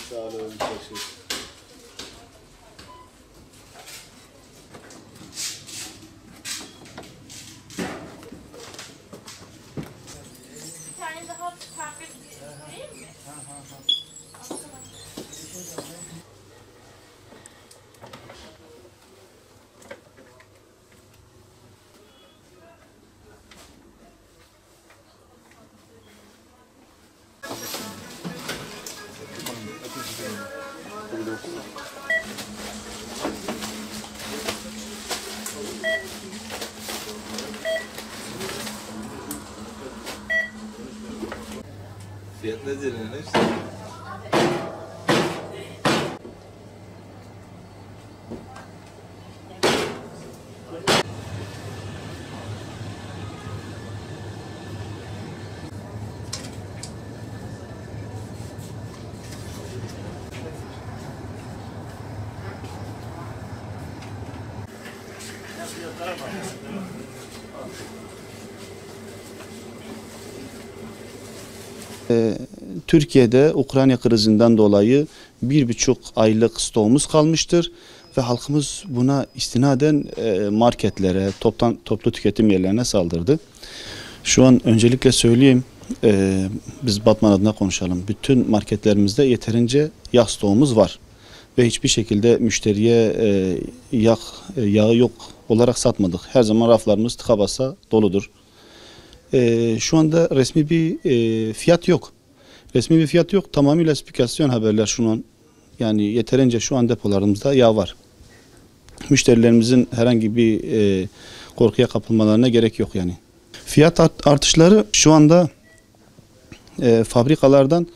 Sağ olun. Teşekkür. Bir tane daha pembe değil mi? Fiyat nedir yani işte? Türkiye'de Ukrayna krizinden dolayı 1,5 aylık stoğumuz kalmıştır ve halkımız buna istinaden marketlere, toplu tüketim yerlerine saldırdı. Şu an öncelikle söyleyeyim, biz Batman adına konuşalım. Bütün marketlerimizde yeterince yağ stoğumuz var ve hiçbir şekilde müşteriye yağı yok olarak satmadık. Her zaman raflarımız tıka basa doludur. Şu anda resmi bir fiyat yok. Resmi bir fiyat yok. Tamamıyla spekülasyon haberler şu an. Yani yeterince şu an depolarımızda yağ var. Müşterilerimizin herhangi bir korkuya kapılmalarına gerek yok yani. Fiyat artışları şu anda fabrikalardan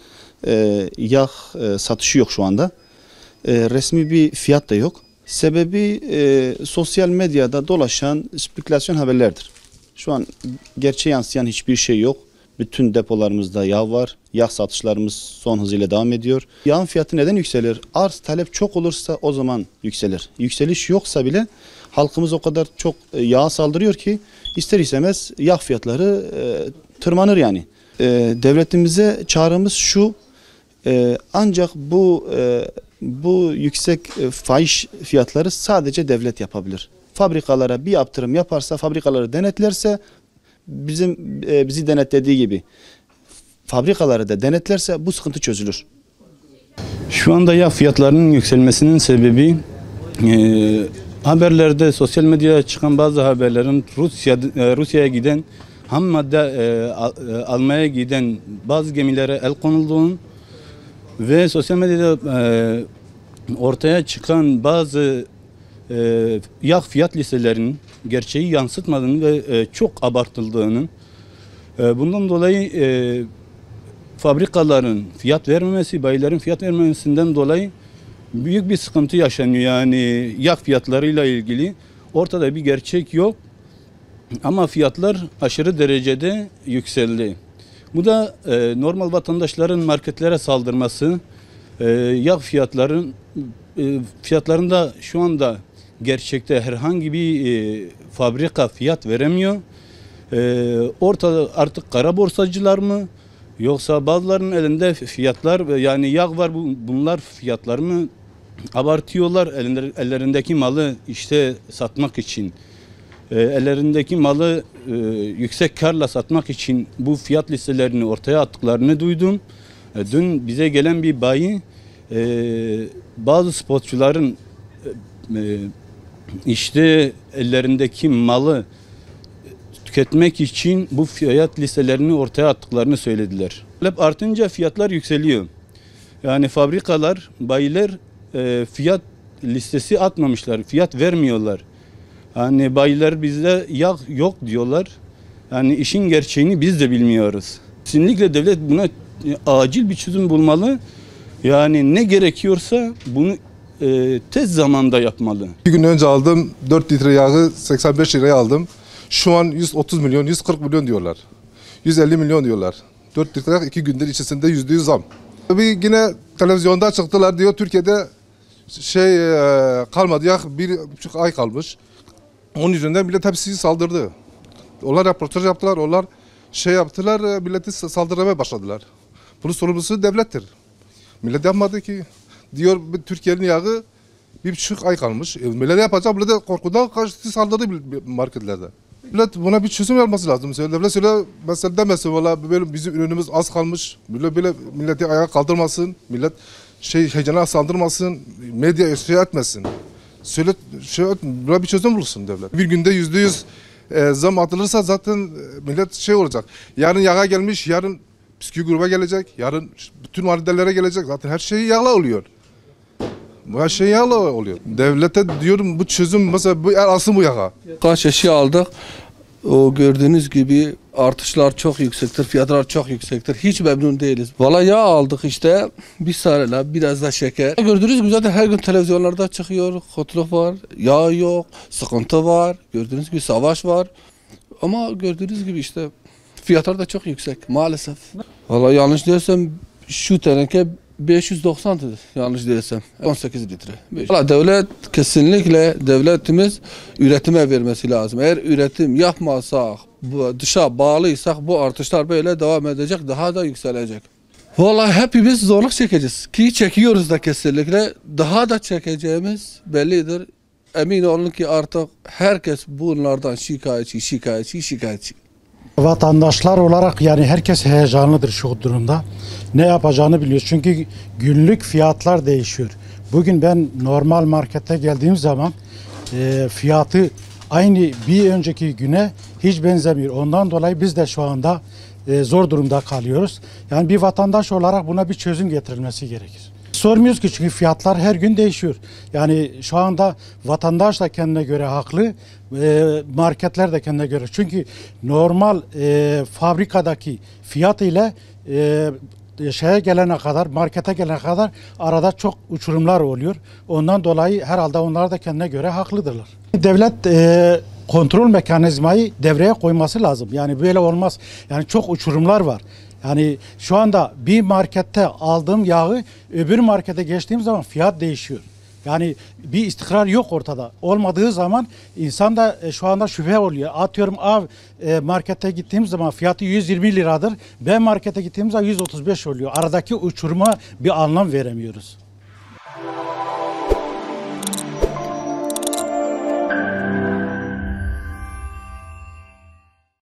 yağ satışı yok şu anda. Resmi bir fiyat da yok. Sebebi sosyal medyada dolaşan spekülasyon haberlerdir. Şu an gerçeğe yansıyan hiçbir şey yok. Bütün depolarımızda yağ var. Yağ satışlarımız son hızıyla devam ediyor. Yağın fiyatı neden yükselir? Arz talep çok olursa o zaman yükselir. Yükseliş yoksa bile halkımız o kadar çok yağa saldırıyor ki ister istemez yağ fiyatları tırmanır yani. Devletimize çağrımız şu, ancak bu yüksek fahiş fiyatları sadece devlet yapabilir. Fabrikalara bir yaptırım yaparsa, fabrikaları denetlerse, bizi denetlediği gibi fabrikaları da denetlerse bu sıkıntı çözülür. Şu anda yağ fiyatlarının yükselmesinin sebebi haberlerde, sosyal medyaya çıkan bazı haberlerin Rusya'ya giden ham madde almaya giden bazı gemilere el konulduğunu ve sosyal medyada ortaya çıkan bazı yağ fiyat listelerinin gerçeği yansıtmadığını ve çok abartıldığını, bundan dolayı fabrikaların fiyat vermemesi, bayilerin fiyat vermemesinden dolayı büyük bir sıkıntı yaşanıyor. Yani yağ fiyatlarıyla ilgili ortada bir gerçek yok ama fiyatlar aşırı derecede yükseldi. Bu da normal vatandaşların marketlere saldırması, yağ fiyatlarında şu anda gerçekte herhangi bir fabrika fiyat veremiyor. Ortada artık kara borsacılar mı yoksa bazılarının elinde fiyatlar, yani yağ var, bunlar fiyatlar mı abartıyorlar, ellerindeki malı işte satmak için, ellerindeki malı yüksek karla satmak için bu fiyat listelerini ortaya attıklarını duydum. Dün bize gelen bir bayi bazı spotçuların işte ellerindeki malı tüketmek için bu fiyat listelerini ortaya attıklarını söylediler. Talep artınca fiyatlar yükseliyor. Yani fabrikalar, bayiler fiyat listesi atmamışlar, fiyat vermiyorlar. Hani bayiler bizde yağ yok diyorlar. Yani işin gerçeğini biz de bilmiyoruz. Kesinlikle devlet buna acil bir çözüm bulmalı. Yani ne gerekiyorsa bunu tez zamanda yapmalı. Bir gün önce aldım 4 litre yağı 85 liraya aldım. Şu an 130 milyon, 140 milyon diyorlar. 150 milyon diyorlar. 4 litre 2 gündür içerisinde %100 zam. Tabii yine televizyonda çıktılar diyor Türkiye'de kalmadı, yağ 1,5 ay kalmış. Onun yüzünden millet hepsi saldırdı. Onlar röportaj yaptılar, onlar yaptılar, milleti saldırmaya başladılar. Bunun sorumlusu devlettir. Millet yapmadı ki. Diyor Türkiye'nin yağı 1,5 ay kalmış. Millet yapacak, millet korkudan kaçtı saldırdı marketlerde. Millet buna bir çözüm yapması lazım. Devlet söyle mesela demesin valla böyle bizim ürünümüz az kalmış. Böyle milleti ayağa kaldırmasın. Millet heyecana saldırmasın. Medya etmesin. Söyle buna bir çözüm bulsun devlet. Bir günde %100 zam atılırsa zaten millet olacak. Yarın yağa gelmiş, yarın bisküvi gruba gelecek, yarın bütün maddelere gelecek. Zaten her şey yağla oluyor. Her şey yağla oluyor. Devlete diyorum bu çözüm mesela bu alsın bu yağa. Kaç eşya aldık. O gördüğünüz gibi artışlar çok yüksektir, fiyatlar çok yüksektir. Hiç memnun değiliz. Valla yağ aldık işte, bir sarıla, biraz da şeker. Gördüğünüz gibi zaten her gün televizyonlarda çıkıyor, kotluk var, yağ yok, sıkıntı var. Gördüğünüz gibi savaş var. Ama gördüğünüz gibi işte fiyatlar da çok yüksek maalesef. Valla yanlış değilsem şu teneke 590'dı yanlış değilsem 18 litre. Valla devletimiz üretime vermesi lazım. Eğer üretim yapmazsak, dışa bağlıysak bu artışlar böyle devam edecek, daha da yükselecek. Vallahi hepimiz zorluk çekeceğiz ki çekiyoruz da kesinlikle, daha da çekeceğimiz bellidir. Emin olun ki artık herkes bunlardan şikayetçi. Vatandaşlar olarak yani herkes heyecanlıdır şu durumda. Ne yapacağını biliyor. Çünkü günlük fiyatlar değişiyor. Bugün ben normal markete geldiğim zaman fiyatı aynı bir önceki güne hiç benzemiyor. Ondan dolayı biz de şu anda zor durumda kalıyoruz. Yani bir vatandaş olarak buna bir çözüm getirilmesi gerekir. Sormuyoruz ki çünkü fiyatlar her gün değişiyor. Yani şu anda vatandaş da kendine göre haklı, marketler de kendine göre. Çünkü normal fabrikadaki fiyat ile markete gelene kadar arada çok uçurumlar oluyor. Ondan dolayı herhalde onlar da kendine göre haklıdırlar. Devlet kontrol mekanizmayı devreye koyması lazım. Yani böyle olmaz. Yani çok uçurumlar var. Yani şu anda bir markette aldığım yağı öbür markete geçtiğim zaman fiyat değişiyor. Yani bir istikrar yok ortada. Olmadığı zaman insan da şu anda şüphe oluyor. Atıyorum markete gittiğim zaman fiyatı 120 liradır. B markete gittiğim zaman 135 oluyor. Aradaki uçuruma bir anlam veremiyoruz.